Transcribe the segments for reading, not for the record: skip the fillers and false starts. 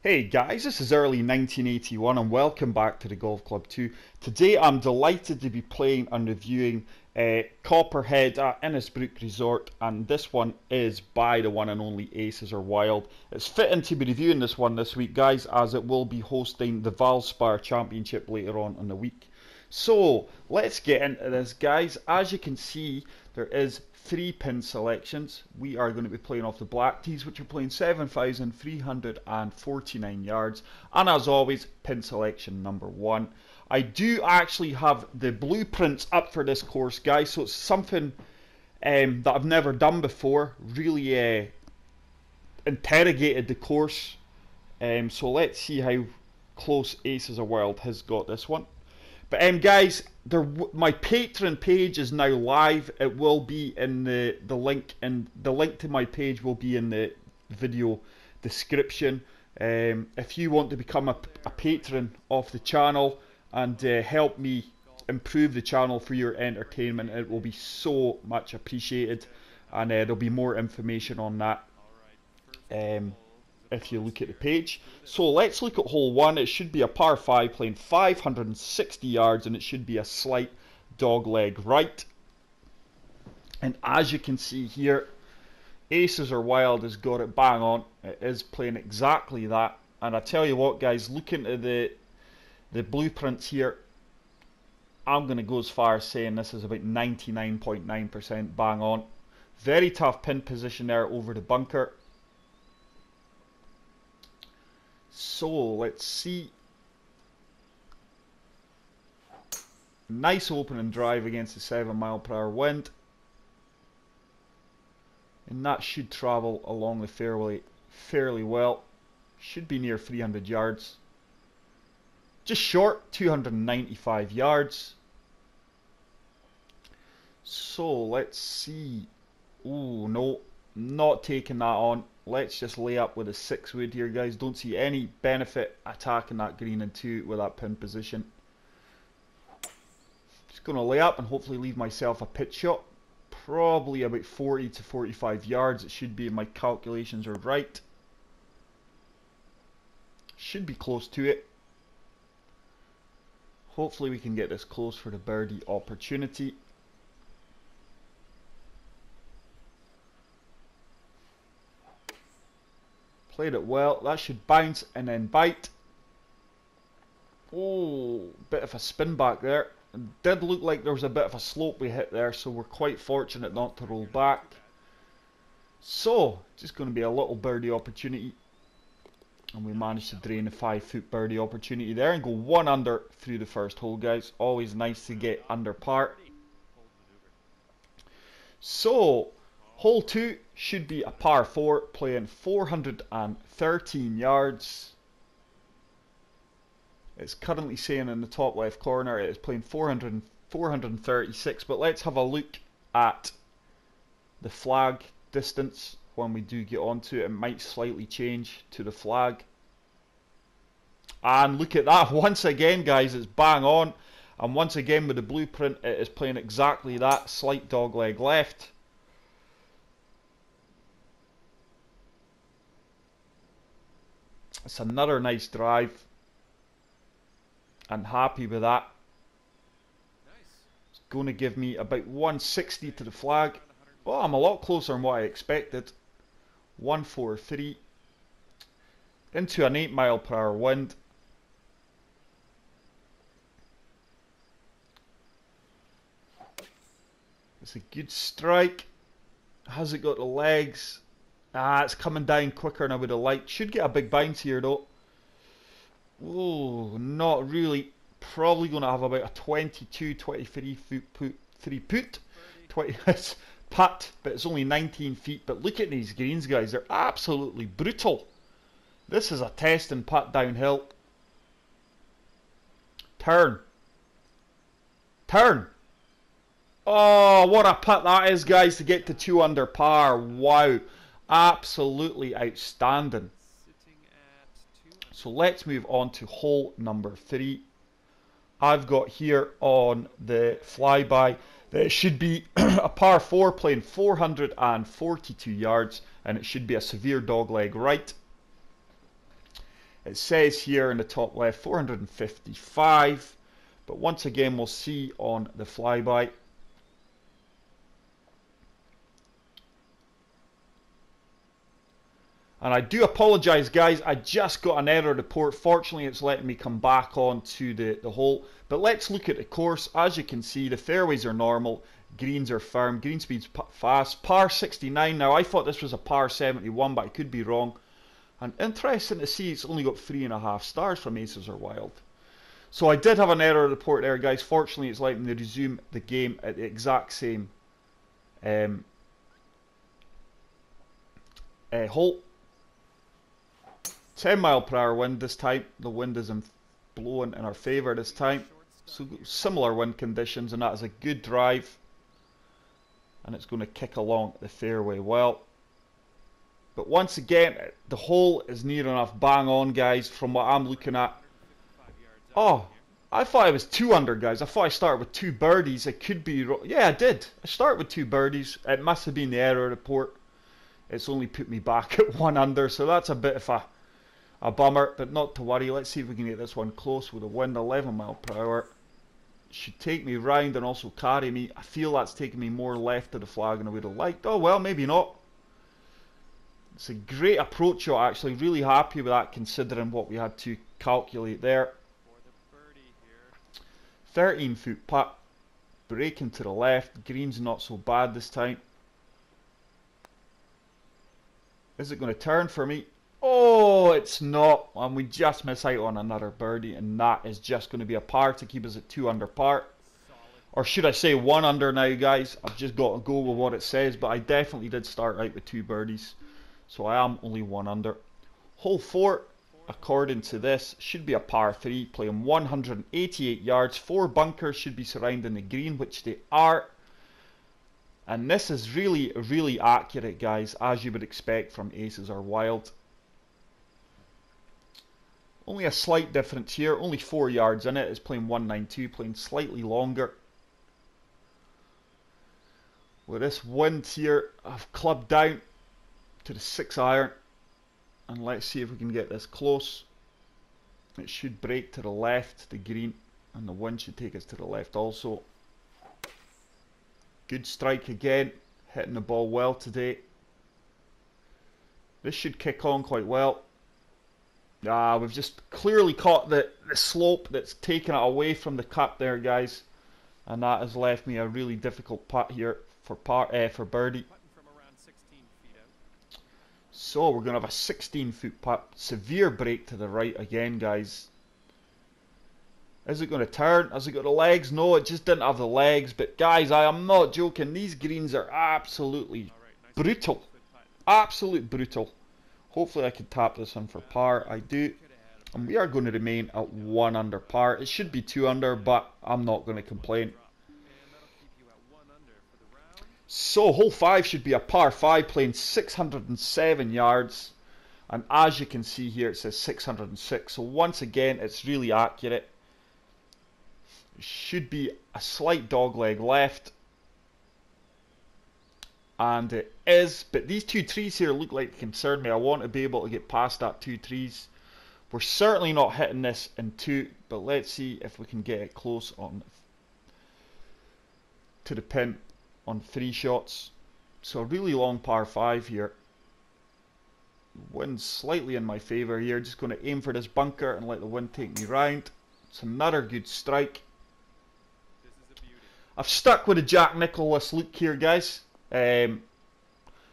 Hey guys, this is early 1981 and welcome back to the Golf Club 2. Today I'm delighted to be playing and reviewing Copperhead at Innisbrook Resort, and this one is by the one and only Aces Are Wild. It's fitting to be reviewing this one this week, guys, as it will be hosting the Valspar Championship later on in the week. So let's get into this, guys. As you can see, there is 3 pin selections. We are going to be playing off the black tees, which are playing 7,349 yards, and as always, pin selection number 1. I do actually have the blueprints up for this course, guys, so it's something that I've never done before. Really interrogated the course, so let's see how close Aces Are Wild has got this one. But guys, my Patreon page is now live. It will be in the link, and the link to my page will be in the video description. If you want to become a patron of the channel and help me improve the channel for your entertainment, it will be so much appreciated, and there'll be more information on that if you look at the page. So let's look at hole 1. It should be a par 5 playing 560 yards, and it should be a slight dogleg right. And as you can see here, Aces Are Wild has got it bang on. It is playing exactly that. And I tell you what, guys, looking at the blueprints here, I'm going to go as far as saying this is about 99.9% bang on. Very tough pin position there over the bunker. So let's see. Nice opening drive against the 7-mile-per-hour wind, and that should travel along the fairway fairly well. Should be near 300 yards. Just short, 295 yards. So let's see. Oh no, not taking that on. Let's just lay up with a 6-wood here, guys. Don't see any benefit attacking that green and 2 with that pin position. Just going to lay up and hopefully leave myself a pitch shot. Probably about 40 to 45 yards. It should be, if my calculations are right. Should be close to it. Hopefully we can get this close for the birdie opportunity. Played it well. That should bounce and then bite. Oh, bit of a spin back there. It did look like there was a bit of a slope we hit there, so we're quite fortunate not to roll back. So, just going to be a little birdie opportunity. And we managed to drain a 5-foot birdie opportunity there and go 1 under through the first hole, guys. Always nice to get under par. So, hole 2 should be a par 4 playing 413 yards. It's currently saying in the top left corner it is playing 436, but let's have a look at the flag distance when we do get onto it. It might slightly change to the flag. And look at that, once again, guys, it's bang on. And once again with the blueprint, it is playing exactly that, slight dogleg left. It's another nice drive, and happy with that. It's going to give me about 160 to the flag. Oh, I'm a lot closer than what I expected. 143 into an 8-mile-per-hour wind. It's a good strike. Has it got the legs? Ah, it's coming down quicker than I would have liked. Should get a big bounce here though. Oh, not really. Probably going to have about a 22, 23 foot, 3 putt. 20 putt, but it's only 19 feet. But look at these greens, guys. They're absolutely brutal. This is a test and putt downhill. Turn. Turn. Oh, what a putt that is, guys, to get to 2 under par. Wow. Absolutely outstanding. So let's move on to hole number 3. I've got here on the flyby that it should be a par 4 playing 442 yards, and it should be a severe dogleg right. It says here in the top left 455, but once again we'll see on the flyby. And I do apologise, guys, I just got an error report. Fortunately, it's letting me come back onto the hole. But let's look at the course. As you can see, the fairways are normal, greens are firm, green speed's fast. Par 69 now. I thought this was a par 71, but I could be wrong. And interesting to see, it's only got 3.5 stars from Aces Are Wild. So I did have an error report there, guys. Fortunately, it's letting me resume the game at the exact same hole. 10 mile per hour wind this time. The wind isn't blowing in our favour this time. So similar wind conditions, and that is a good drive. And it's going to kick along the fairway well. But once again, the hole is near enough bang on, guys, from what I'm looking at. Oh, I thought I was 2 under, guys. I thought I started with 2 birdies. It could be wrong. Yeah, I did. I started with 2 birdies. It must have been the error report. It's only put me back at 1 under, so that's a bit of a bummer, but not to worry. Let's see if we can get this one close with a wind 11 mile per hour. Should take me round and also carry me. I feel that's taking me more left of the flag than I would have liked. Oh well, maybe not. It's a great approach shot, actually. Really happy with that considering what we had to calculate there. 13 foot putt. Breaking to the left. Green's not so bad this time. Is it going to turn for me? Oh, it's not. And we just miss out on another birdie. And that is just going to be a par to keep us at 2 under par. Or should I say 1 under now, guys? I've just got to go with what it says. But I definitely did start out with 2 birdies. So I am only 1 under. Hole 4, according to this, should be a par 3. Playing 188 yards. 4 bunkers should be surrounding the green, which they are. And this is really, really accurate, guys, as you would expect from Aces Are Wild. Only a slight difference here, only 4 yards in it. It's playing 192, playing slightly longer. With this wind here, I've clubbed down to the 6 iron. And let's see if we can get this close. It should break to the left, the green, and the wind should take us to the left also. Good strike again, hitting the ball well today. This should kick on quite well. We've just clearly caught the slope that's taken it away from the cup there, guys. And that has left me a really difficult putt here for birdie. So we're going to have a 16-foot putt. Severe break to the right again, guys. Is it going to turn? Has it got the legs? No, it just didn't have the legs. But guys, I am not joking. These greens are absolutely brutal. Absolute brutal. Hopefully I can tap this in for par. I do. And we are going to remain at 1 under par. It should be 2 under, but I'm not going to complain. So hole 5 should be a par 5, playing 607 yards. And as you can see here, it says 606. So once again, it's really accurate. It should be a slight dogleg left. And it is, but these 2 trees here look like they concern me. I want to be able to get past that 2 trees. We're certainly not hitting this in 2, but let's see if we can get it close on to the pin on 3 shots. So a really long par 5 here. Wind slightly in my favour here. Just going to aim for this bunker and let the wind take me round. It's another good strike. I've stuck with a Jack Nicklaus look here, guys.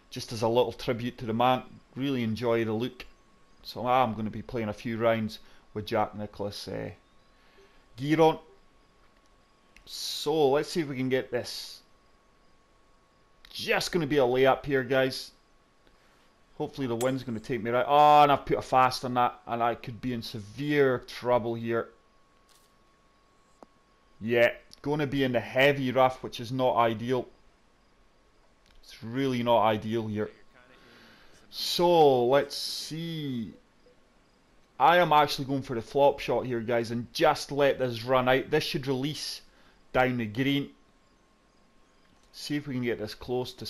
Just as a little tribute to the man. Really enjoy the look. So I'm going to be playing a few rounds with Jack Nicklaus gear on. So let's see if we can get this. Just going to be a layup here, guys. Hopefully the wind's going to take me right. Oh, and I've put a fast on that, and I could be in severe trouble here. Yeah, going to be in the heavy rough, which is not ideal. It's really not ideal here. So let's see. I am actually going for the flop shot here, guys, and just let this run out. This should release down the green. See if we can get this close to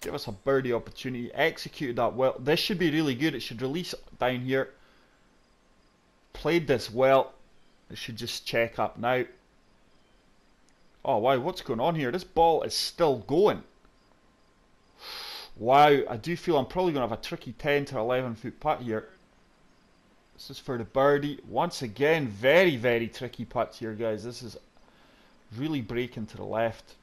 give us a birdie opportunity. Executed that well. This should be really good. It should release down here. played this well. It should just check up now. Oh wow, what's going on here? This ball is still going. Wow, I do feel I'm probably going to have a tricky 10 to 11 foot putt here. This is for the birdie. Once again, very, very tricky putts here, guys. This is really breaking to the left.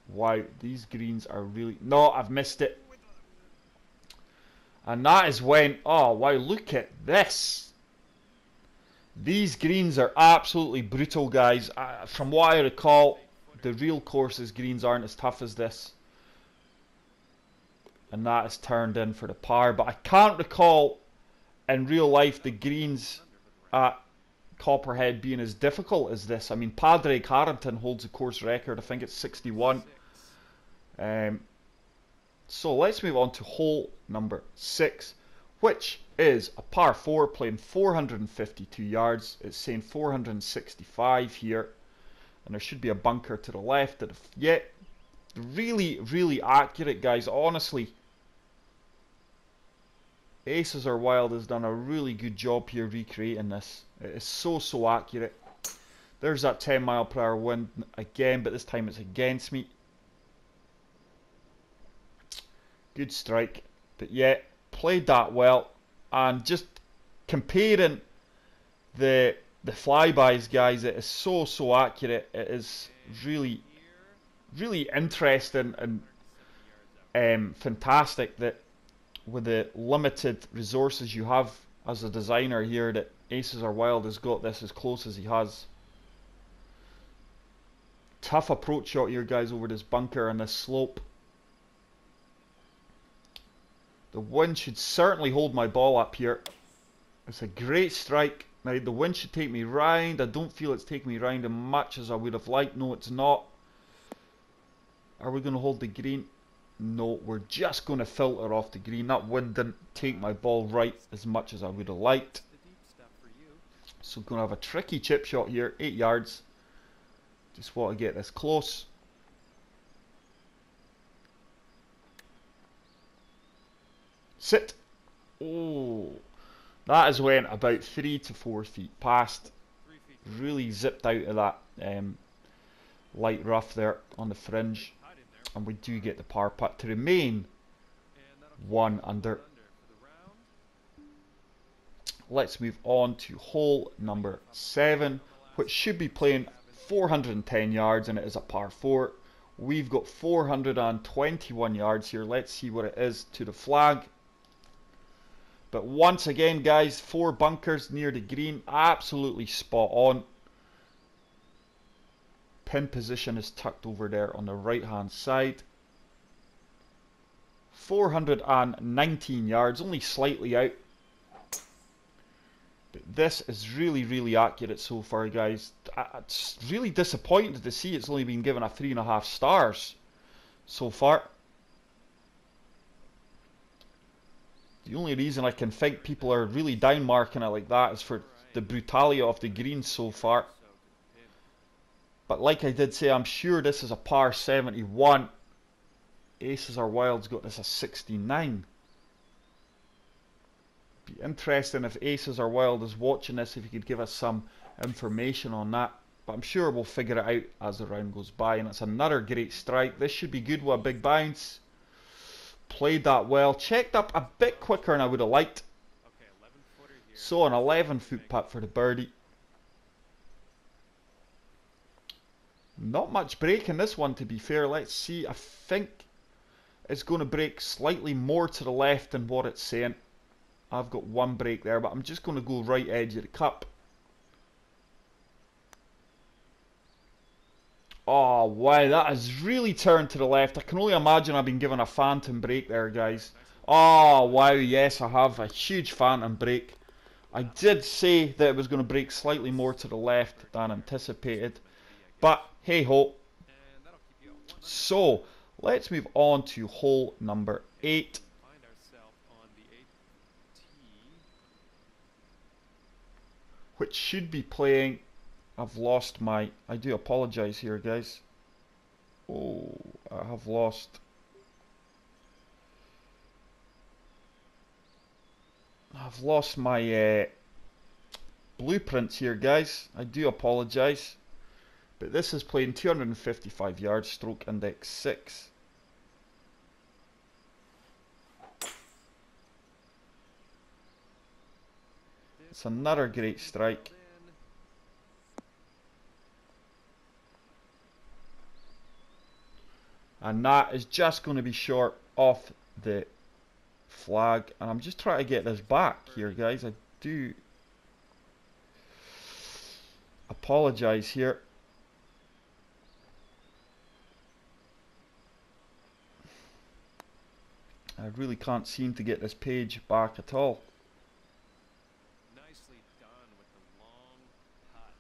Wow, these greens are really... No, I've missed it. And that is when... Oh, wow, look at this. These greens are absolutely brutal, guys. From what I recall, the real courses greens aren't as tough as this. And that is turned in for the par. But I can't recall in real life the greens at Copperhead being as difficult as this. I mean, Padraig Harrington holds the course record. I think it's 61. So let's move on to hole number 6, which is a par 4 playing 452 yards. It's saying 465 here, and there should be a bunker to the left. Yeah, really, really accurate, guys. Honestly, Aces Are Wild has done a really good job here recreating this. It is so accurate. There's that 10 mile per hour wind again, but this time it's against me. Good strike, but yeah, played that well. And just comparing the flybys, guys, it is so accurate. It is really interesting and fantastic that with the limited resources you have as a designer here, that Aces Are Wild has got this as close as he has. Tough approach shot here, guys, over this bunker and this slope. The wind should certainly hold my ball up here. It's a great strike. Now the wind should take me round. I don't feel it's taking me round as much as I would have liked. No, it's not. Are we going to hold the green? No, we're just going to filter off the green. That wind didn't take my ball right as much as I would have liked. So going to have a tricky chip shot here. 8 yards. Just want to get this close. Sit. Oh, that has went about 3 to 4 feet past. Really zipped out of that light rough there on the fringe. And we do get the par putt to remain 1 under. Let's move on to hole number 7, which should be playing 410 yards, and it is a par 4. We've got 421 yards here. Let's see what it is to the flag. But once again, guys, 4 bunkers near the green. Absolutely spot on. Pin position is tucked over there on the right hand side. 419 yards, only slightly out. But this is really accurate so far, guys. It's really disappointed to see it's only been given a 3.5 stars so far. The only reason I can think people are really down marking it like that is for the brutality of the greens so far. But like I did say, I'm sure this is a par 71. Aces Are Wild's got this a 69. Be interesting if Aces Are Wild is watching this, if he could give us some information on that. But I'm sure we'll figure it out as the round goes by. And it's another great strike. This should be good with a big bounce. Played that well. Checked up a bit quicker than I would have liked. So an 11 foot putt for the birdie. Not much break in this one, to be fair. Let's see. I think it's going to break slightly more to the left than what it's saying. I've got 1 break there, but I'm just going to go right edge of the cup. Oh, wow, that has really turned to the left. I can only imagine I've been given a phantom break there, guys. Oh, wow, yes, I have a huge phantom break. I did say that it was going to break slightly more to the left than anticipated. But, hey-ho. So, let's move on to hole number 8. Which should be playing... I've lost my... I do apologise here, guys. Oh, I have lost... I've lost my blueprints here, guys. I do apologise. But this is playing 255 yards, stroke index 6. It's another great strike. And that is just going to be short off the flag. And I'm just trying to get this back here, guys. I do apologise here. I really can't seem to get this page back at all. Nicely done with the long putt.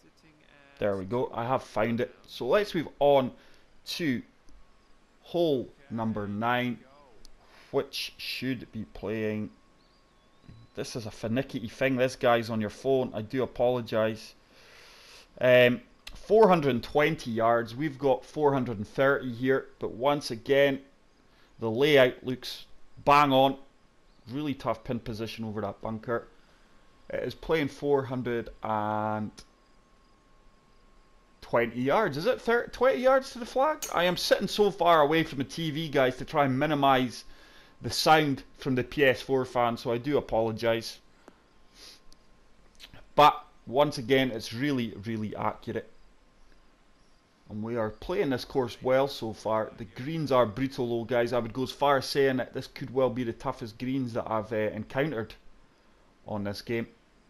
Sitting at There we go. I have found it. So let's move on to hole number 9, which should be playing. This is a finicky thing. This guy's on your phone. I do apologise. 420 yards. We've got 430 here. But once again, the layout looks bang on. Really tough pin position over that bunker. It is playing 420 yards. Is it 20 yards to the flag? I am sitting so far away from the TV, guys, to try and minimise the sound from the PS4 fan, so I do apologise. But once again, it's really, really accurate. And we are playing this course well so far. The greens are brutal though, guys. I would go as far as saying that this could well be the toughest greens that I've encountered on this game.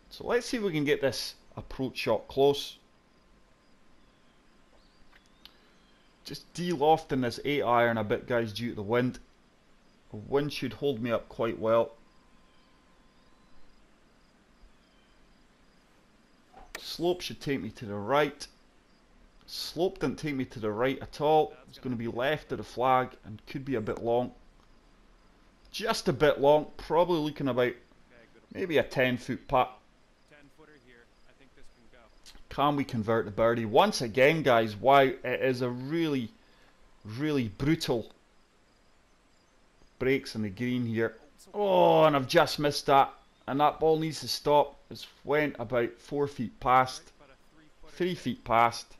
So let's see if we can get this approach shot close. Just de-lofting this 8-iron a bit, guys, due to the wind. The wind should hold me up quite well. Slope should take me to the right. Slope didn't take me to the right at all. It's going to be left of the flag and could be a bit long. Just a bit long. Probably looking about maybe a 10-foot putt. 10-footer here. I think this can go. Can we convert the birdie? Once again, guys, wow, it is a really, really brutal breaks in the green here. Oh, and I've just missed that. And that ball needs to stop. It's went about 4 feet past. 3 feet past.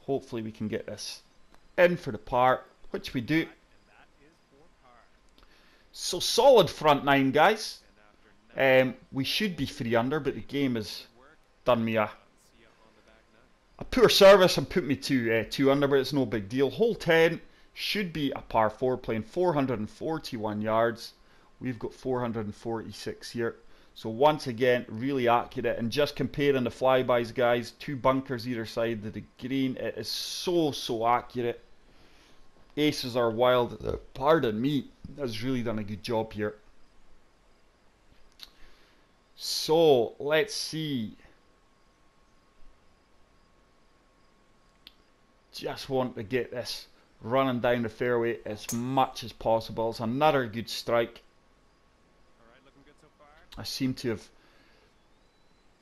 Hopefully we can get this in for the par, which we do. So solid front 9, guys. We should be 3 under, but the game has done me a poor service and put me to 2 under, but it's no big deal. Hole 10 should be a par 4, playing 441 yards. We've got 446 here. So once again, really accurate. And just comparing the flybys, guys, 2 bunkers either side of the green, it is so, so accurate. Aces are wild. Pardon me, has really done a good job here. So let's see. Just want to get this running down the fairway as much as possible. It's another good strike. I seem to have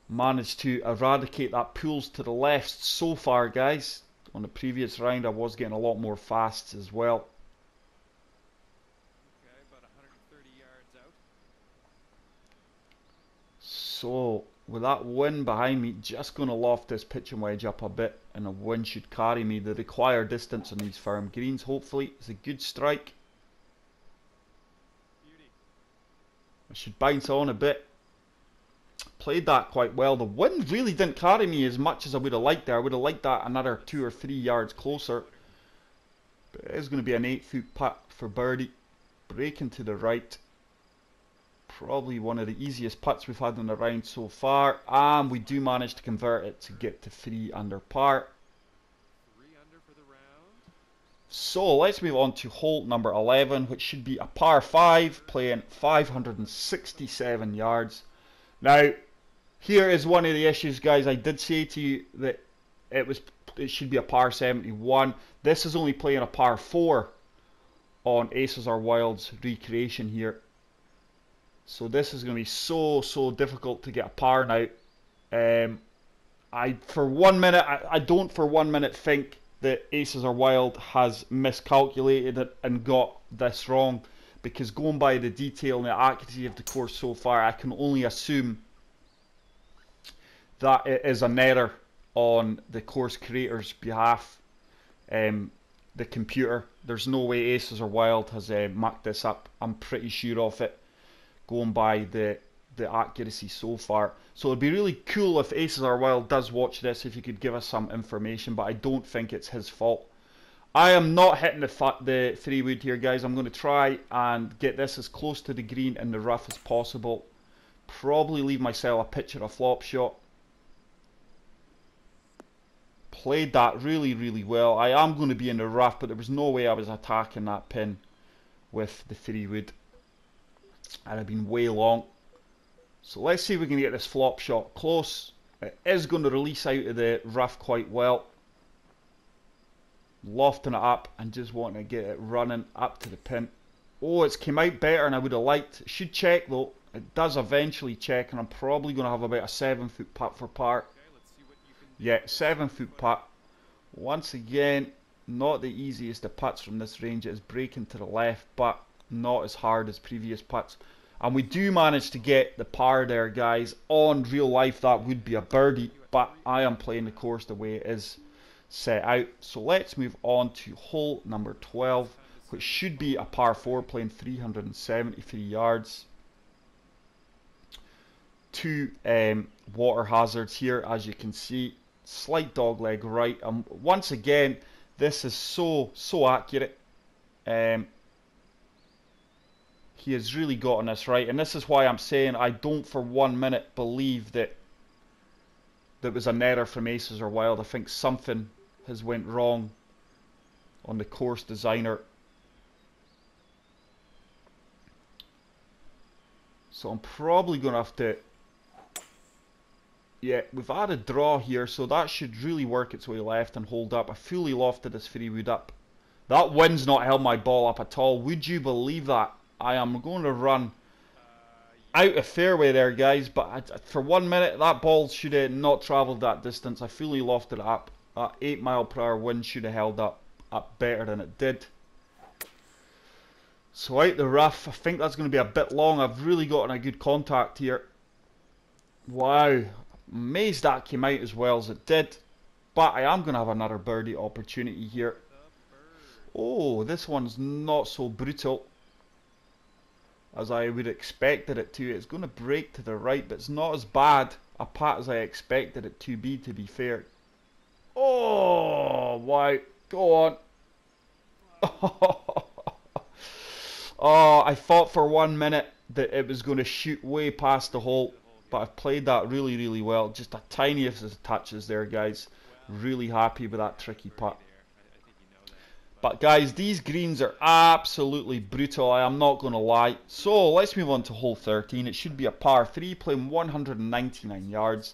managed to eradicate that pulls to the left so far, guys. On the previous round I was getting a lot more fasts as well. Okay, about 130 yards out. So with that wind behind me, just going to loft this pitching wedge up a bit, and the wind should carry me the required distance on these firm greens. Hopefully it's a good strike. I should bounce on a bit. Played that quite well. The wind really didn't carry me as much as I would have liked there. I would have liked that another 2 or 3 yards closer. But it is going to be an 8-foot putt for birdie. Breaking to the right. Probably one of the easiest putts we've had in the round so far. And we do manage to convert it to get to 3 under par. 3 under for the round. So let's move on to hole number 11, which should be a par 5, playing 567 yards. Now, here is one of the issues, guys. I did say to you that it should be a par 71. This is only playing a par 4 on Aces Are Wild's recreation here. So this is going to be so difficult to get a par now. I don't for 1 minute think that Aces Are Wild has miscalculated it and got this wrong. because going by the detail and the accuracy of the course so far, I can only assume that it is an error on the course creator's behalf. The computer, there's no way Aces Are Wild has mucked this up. I'm pretty sure of it, going by the accuracy so far. So it'd be really cool if Aces Are Wild does watch this, if you could give us some information, but I don't think it's his fault. I am not hitting the 3-wood here, guys. I'm going to try and get this as close to the green in the rough as possible. Probably leave myself a pitch or a flop shot. Played that really, really well. I am going to be in the rough, but there was no way I was attacking that pin with the 3-wood. I'd have been way long. So let's see if we can get this flop shot close. It is going to release out of the rough quite well. Lofting it up and just wanting to get it running up to the pin. Oh, it's came out better than I would have liked. It should check though. It does eventually check, and I'm probably going to have about a 7-foot putt for par. Yeah, 7-foot putt. Once again, not the easiest of putts from this range. It is breaking to the left, but not as hard as previous putts. And we do manage to get the par there, guys. On real life, that would be a birdie, but I am playing the course the way it is set out. So let's move on to hole number 12, which should be a par 4, playing 373 yards. Two water hazards here, as you can see. Slight dogleg right. Once again, this is so accurate. He has really gotten this right, and this is why I'm saying I don't for 1 minute believe that there was an error from Aces Are Wild. I think something has went wrong on the course designer. So I'm probably going to have to... Yeah, we've had a draw here, so that should really work its way left and hold up. I fully lofted this 3-wood up. That wind's not held my ball up at all. Would you believe that? I am going to run out of fairway there, guys, but for 1 minute that ball should have not travelled that distance. I fully lofted it up. That 8-mile-per-hour wind should have held up better than it did. So out the rough, I think that's going to be a bit long. I've really gotten a good contact here. Wow, amazed that came out as well as it did. But I am going to have another birdie opportunity here. Oh, this one's not so brutal as I would expected it to. It's going to break to the right, but it's not as bad a putt as I expected it to be fair. Oh, wow. Go on. Oh, I thought for 1 minute that it was going to shoot way past the hole, but I've played that really, really well. Just the tiniest of touches there, guys. Really happy with that tricky putt. But guys, these greens are absolutely brutal, I am not going to lie. So let's move on to hole 13. It should be a par 3, playing 199 yards.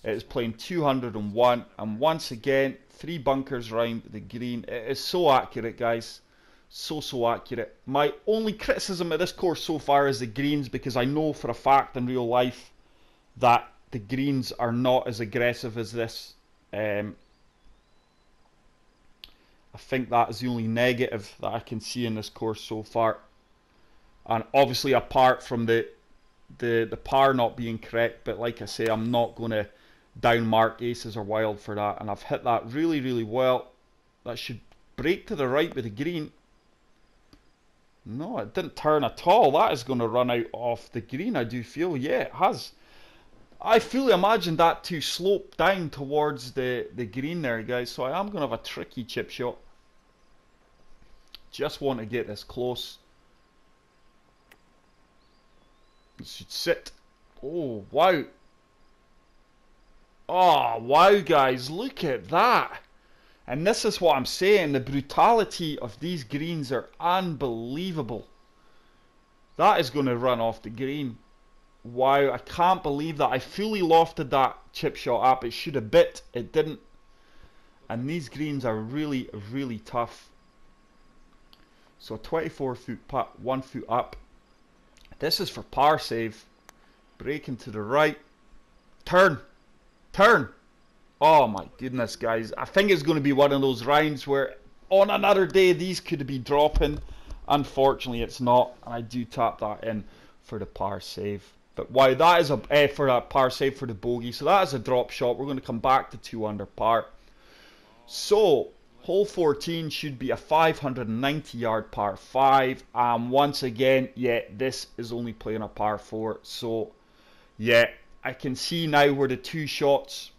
It is playing 201, and once again, 3 bunkers round the green. It is so accurate, guys. So accurate. My only criticism of this course so far is the greens, because I know for a fact in real life that the greens are not as aggressive as this. I think that is the only negative that I can see in this course so far. And obviously apart from the par not being correct, but like I say, I'm not going to downmark Aces Are Wild for that. And I've hit that really, really well. That should break to the right with the green. No, it didn't turn at all. That is going to run out off the green, I do feel. Yeah, it has. I fully imagined that to slope down towards the green there, guys. So I am going to have a tricky chip shot. Just want to get this close. It should sit. Oh, wow. Oh, wow, guys. Look at that. And this is what I'm saying. The brutality of these greens are unbelievable. That is going to run off the green. Wow, I can't believe that. I fully lofted that chip shot up. It should have bit. It didn't. And these greens are really, really tough. So 24-foot putt, 1 foot up. This is for par save. Breaking to the right. Turn. Turn. Oh my goodness, guys. I think it's going to be one of those rounds where on another day these could be dropping. Unfortunately, it's not, and I do tap that in for the par save. But wow, that is a for a par save for the bogey. So that is a drop shot. We're going to come back to 2 under par. So hole 14 should be a 590-yard par 5. Once again, yeah, this is only playing a par 4. So yeah, I can see now where the 2 shots.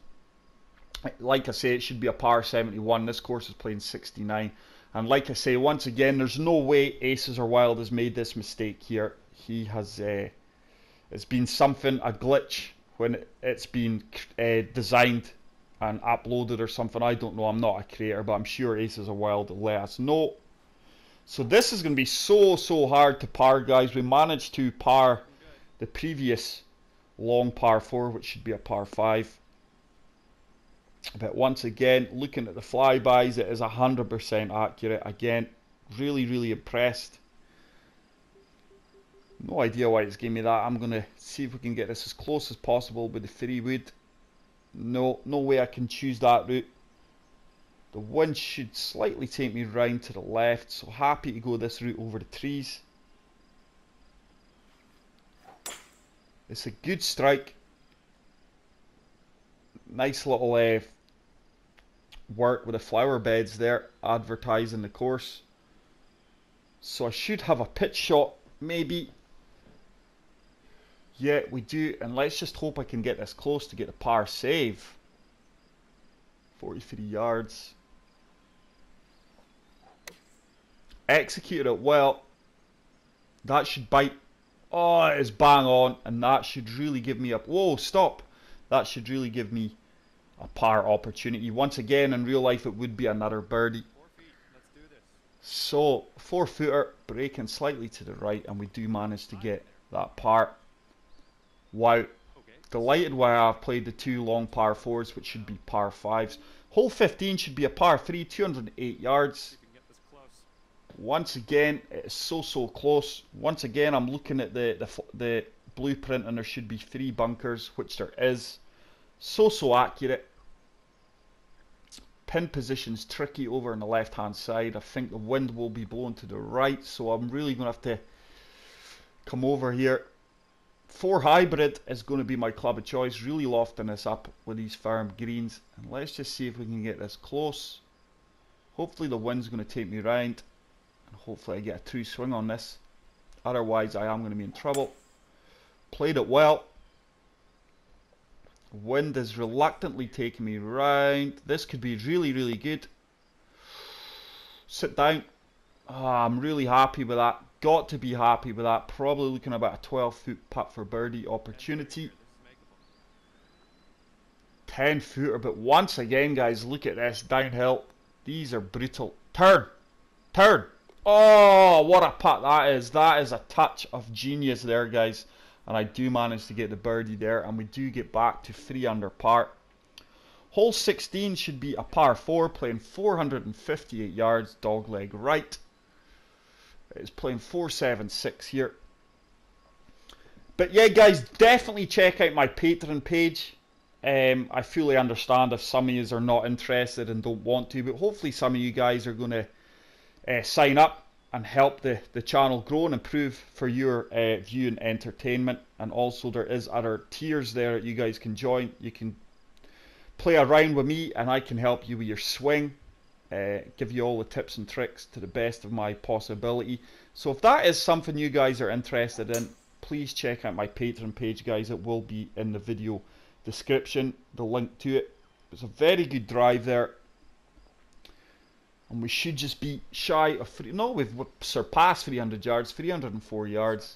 Like I say, it should be a par 71. This course is playing 69. And like I say, once again, there's no way Aces or Wild has made this mistake here. He has, it's been something, a glitch, when it's been designed and uploaded or something. I don't know, I'm not a creator, but I'm sure Aces or Wild will let us know. So this is going to be so hard to par, guys. We managed to par the previous long par 4, which should be a par 5. But once again, looking at the flybys, it is 100% accurate. Again, really impressed. No idea why it's giving me that. I'm going to see if we can get this as close as possible with the 3-wood. No way I can choose that route. The wind should slightly take me round to the left, so happy to go this route over the trees. It's a good strike. Nice little work with the flower beds there, advertising the course. So I should have a pitch shot, maybe. Yeah, we do, and let's just hope I can get this close to get the par save. 43 yards. Executed it well. That should bite. Oh, it is bang on, and that should really give me a... Whoa, stop! That should really give me a par opportunity. Once again, in real life, it would be another birdie. 4 feet. Let's do this. So, 4-footer, breaking slightly to the right, and we do manage to get that par. Wow. Okay. Delighted why I've played the 2 long par 4s, which should be par 5s. Hole 15 should be a par 3, 208 yards. We can get this close. Once again, it is so close. Once again, I'm looking at the blueprint, and there should be 3 bunkers, which there is. So accurate. Pin position's tricky over on the left hand side. I think the wind will be blowing to the right, so I'm really going to have to come over here. 4 hybrid is going to be my club of choice. Really lofting this up with these firm greens, and let's just see if we can get this close. Hopefully the wind's going to take me round, and hopefully I get a true swing on this. Otherwise I am going to be in trouble. Played it well. Wind is reluctantly taking me round. This could be really good. Sit down. I'm really happy with that. Got to be happy with that. Probably looking about a 12-foot putt for birdie opportunity. 10-footer, but once again, guys, look at this downhill. These are brutal. Turn. Oh, what a putt that is. That is a touch of genius there, guys. And I do manage to get the birdie there, and we do get back to 3 under par. Hole 16 should be a par 4, playing 458 yards, dogleg right. It's playing 476 here. But yeah, guys, definitely check out my Patreon page. I fully understand if some of you are not interested and don't want to, but hopefully some of you guys are going to sign up and help the channel grow and improve for your viewing entertainment. And also there is other tiers there that you guys can join. You can play around with me, and I can help you with your swing, give you all the tips and tricks to the best of my possibility. So if that is something you guys are interested in, please check out my Patreon page, guys. It will be in the video description, the link to it. It's a very good drive there, and we should just be shy of we've surpassed 300 yards, 304 yards.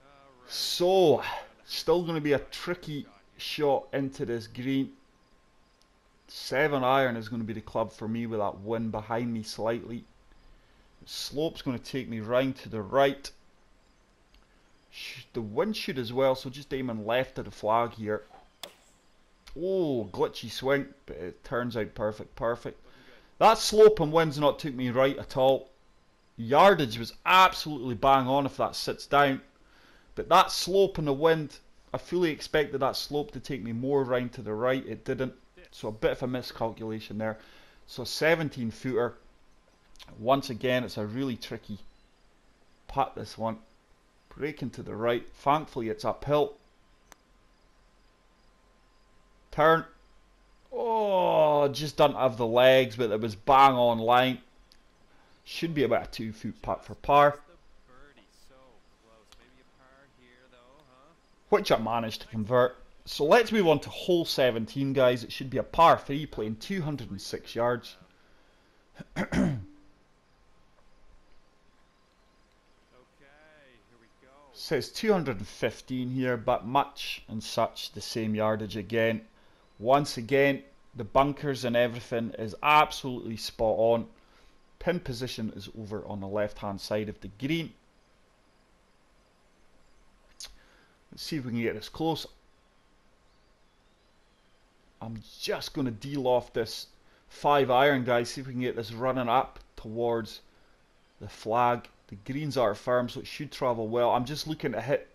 Right. So still going to be a tricky shot into this green. 7-iron is going to be the club for me with that wind behind me slightly. The slope's going to take me round to the right. The wind should as well, so just aiming left of the flag here. Oh, glitchy swing, but it turns out perfect. That slope and wind's not took me right at all. Yardage was absolutely bang on if that sits down. But that slope and the wind, I fully expected that slope to take me more round to the right. It didn't. So a bit of a miscalculation there. So 17-footer. Once again, it's a really tricky putt, this one. Breaking to the right. Thankfully, it's uphill. Turn. Oh, just doesn't have the legs, but it was bang on line. Should be about a 2-foot putt for par. Which I managed to convert. So let's move on to hole 17, guys. It should be a par 3 playing 206 yards. Says 215 here, but much and such the same yardage again. Once again, the bunkers and everything is absolutely spot on. Pin position is over on the left hand side of the green. Let's see if we can get this close. I'm just going to de-loft this 5-iron, guys. See if we can get this running up towards the flag. The greens are firm, so it should travel well. I'm just looking to hit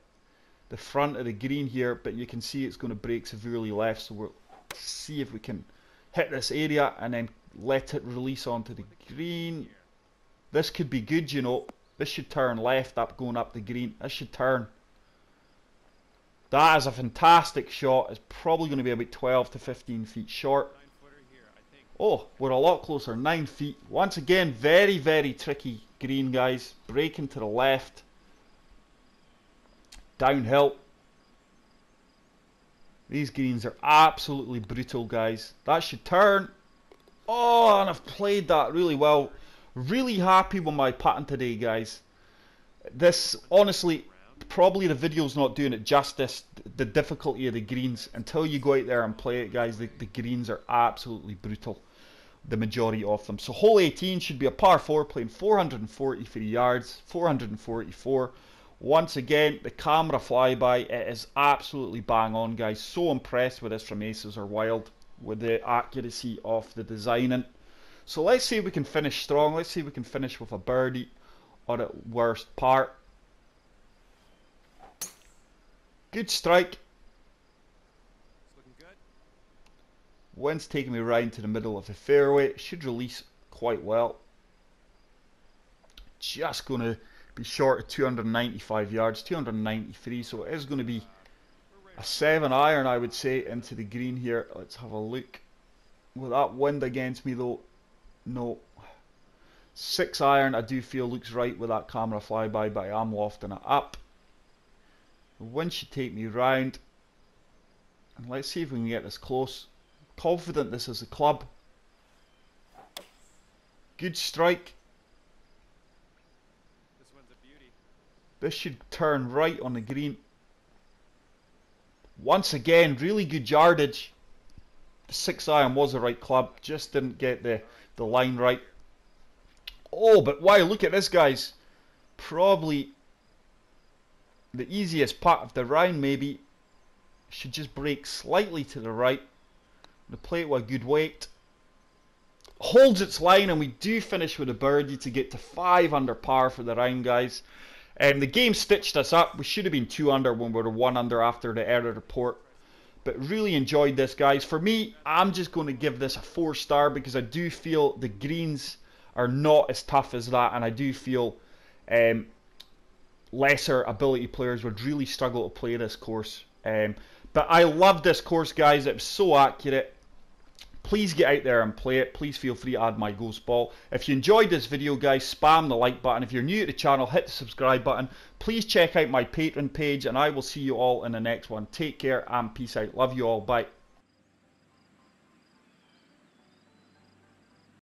the front of the green here, but you can see it's going to break severely left. So we'll see if we can hit this area and then let it release onto the green. This could be good, you know. This should turn left up, going up the green. This should turn. That is a fantastic shot. It's probably going to be about 12 to 15 feet short. Oh, we're a lot closer, 9 feet. Once again, very, very tricky green, guys. Breaking to the left. Downhill. These greens are absolutely brutal, guys. That should turn. Oh, and I've played that really well. Really happy with my putting today, guys. This, honestly, probably the video's not doing it justice. The difficulty of the greens. Until you go out there and play it, guys, the greens are absolutely brutal. The majority of them. So hole 18 should be a par 4 playing 443 yards. 444. Once again, the camera flyby, it is absolutely bang on, guys. So impressed with this from Aces or Wild with the accuracy of the designing. So let's see if we can finish strong. Let's see if we can finish with a birdie or at worst par. Good strike. Wind's taking me right into the middle of the fairway. It should release quite well. Just going to be short of 295 yards, 293. So it is going to be a 7-iron, I would say, into the green here. Let's have a look. With that wind against me, though, no. 6-iron, I do feel looks right with that camera flyby, but I am lofting it up. The wind should take me round. And let's see if we can get this close. Confident this is a club. Good strike. This one's a beauty. This should turn right on the green. Once again, really good yardage. The 6-iron was the right club, just didn't get the line right. Oh, but wow, look at this, guys. Probably the easiest putt of the round, maybe. Should just break slightly to the right. The plate with a good weight. Holds its line, and we do finish with a birdie to get to 5 under par for the round, guys. The game stitched us up. We should have been 2 under when we were 1 under after the error report. But really enjoyed this, guys. For me, I'm just going to give this a 4-star because I do feel the greens are not as tough as that, and I do feel lesser ability players would really struggle to play this course. But I love this course, guys. It was so accurate. Please get out there and play it. Please feel free to add my ghost ball. If you enjoyed this video, guys, spam the like button. If you're new to the channel, hit the subscribe button. Please check out my Patreon page, and I will see you all in the next one. Take care and peace out. Love you all. Bye.